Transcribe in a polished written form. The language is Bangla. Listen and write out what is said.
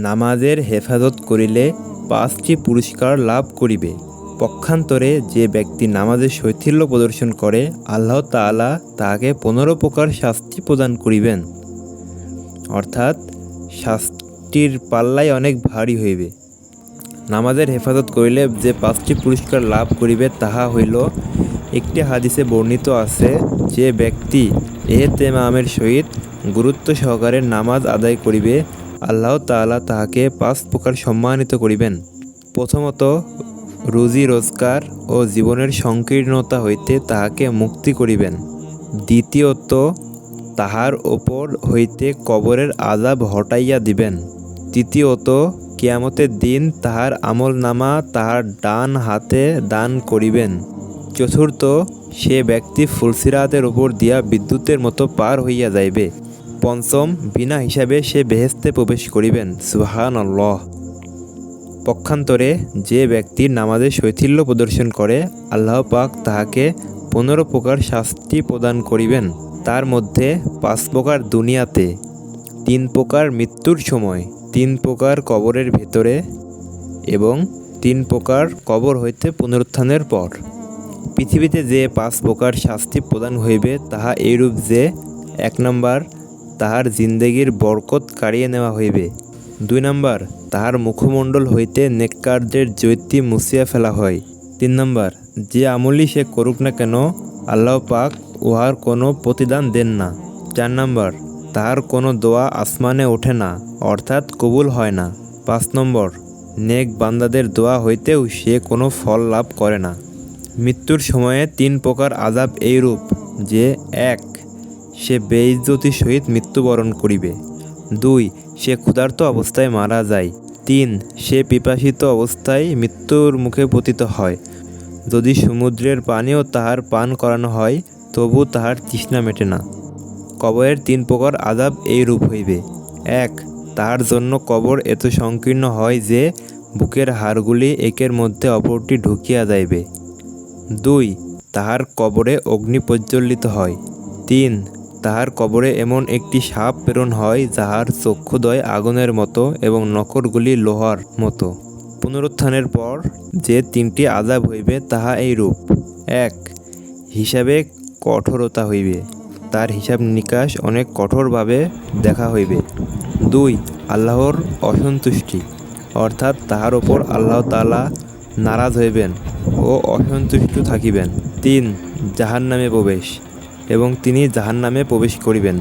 নামাজের হেফাজত করিলে ৫টি পুরস্কার লাভ করিবে। পক্ষান্তরে যে ব্যক্তি নামাজে শৈথিল্য প্রদর্শন করে, আল্লাহ তাআলা তাহাকে ১৫ প্রকার শাস্তি প্রদান করিবেন। অর্থাৎ শাস্তির পাল্লাই অনেক ভারী হইবে। নামাজের হেফাজত করিলে যে ৫টি পুরস্কার লাভ করিবে তাহা হইল, একটি হাদিসে বর্ণিত আছে, যে ব্যক্তি এহতেমামের সহিত গুরুত্ব সহকারে নামাজ আদায় করিবে, আল্লাহ তাআলা তাহাকে ৫ প্রকার সম্মানিত করিবেন। প্রথমত, রুজি রোজগার ও জীবনের সংকীর্ণতা হইতে তাহাকে মুক্তি করিবেন। দ্বিতীয়ত, তাহার ওপর হইতে কবরের আযাব হটাইয়া দিবেন। তৃতীয়ত, কিয়ামতের দিন তাহার আমলনামা তাহার ডান হাতে দান করিবেন। চতুর্থ, সে ব্যক্তি ফুলসিরাতের উপর দিয়া বিদ্যুতের মতো পার হইয়া যাইবে। পঞ্চম, বিনা হিসাবে সে বেহেশতে প্রবেশ করিবেন। সুবহানাল্লাহ। পক্ষান্তরে যে ব্যক্তি নামাজে শৈথিল্য প্রদর্শন করে, আল্লাহ পাক তাহাকে ১৫ প্রকার শাস্তি প্রদান করিবেন। তার মধ্যে ৫ প্রকার দুনিয়াতে, ৩ প্রকার মৃত্যুর সময়, ৩ প্রকার কবরের ভেতরে এবং ৩ প্রকার কবর হইতে পুনরুত্থানের পর। পৃথিবীতে যে ৫ প্রকার শাস্তি প্রদান হইবে তাহা এইরূপ যে: ১ নম্বর, তাহার জিন্দেগীর বরকত কাড়িয়ে নেওয়া হইবে। ২ নম্বর, তাহার মুখমণ্ডল হইতে নেককারদের জ্যোতি মুছিয়া ফেলা হয়। ৩ নম্বর, যে আমলই সে করুক না কেন, আল্লাহ পাক উহার কোনো প্রতিদান দেন না। ৪ নম্বর, তাহার কোনো দোয়া আসমানে ওঠে না, অর্থাৎ কবুল হয় না। ৫ নম্বর, নেক বান্দাদের দোয়া হইতেও সে কোনো ফল লাভ করে না। মৃত্যুর সময়ে ৩ প্রকার আযাব এইরূপ যে: ১. সে বেইজ্জতির সহিত মৃত্যুবরণ করিবে। ২. সে ক্ষুধার্ত অবস্থায় মারা যায়। ৩. সে পিপাসিত অবস্থায় মৃত্যুর মুখে পতিত হয়। যদি সমুদ্রের পানিও তাহার পান করানো হয়, তবু তাহার তৃষ্ণা মেটে না। কবরের ৩ প্রকার আযাব এইরূপ হইবে: ১. তাহার জন্য কবর এত সংকীর্ণ হয় যে বুকের হাড়গুলি একের মধ্যে অপরটি ঢুকিয়া যাইবে। ২. তাহার কবরে অগ্নি প্রজ্বলিত হয়। ৩. তাহার কবরে এমন একটি সাপ প্রেরণ হয়, যাহার চক্ষুদ্বয় আগুনের মতো এবং নখরগুলি লোহার মতো। পুনরুত্থানের পর যে ৩টি আযাব হইবে তাহা এইরূপ: ১. হিসাবে কঠোরতা হইবে, তার হিসাব নিকাশ অনেক কঠোরভাবে দেখা হইবে। ২. আল্লাহর অসন্তুষ্টি, অর্থাৎ তাহার ওপর আল্লাহ তাআলা নারাজ হইবেন ও অসন্তুষ্ট থাকিবেন। ৩. জাহান্নামে প্রবেশ, এবং তিনি জাহান্নামে প্রবেশ করিবেন।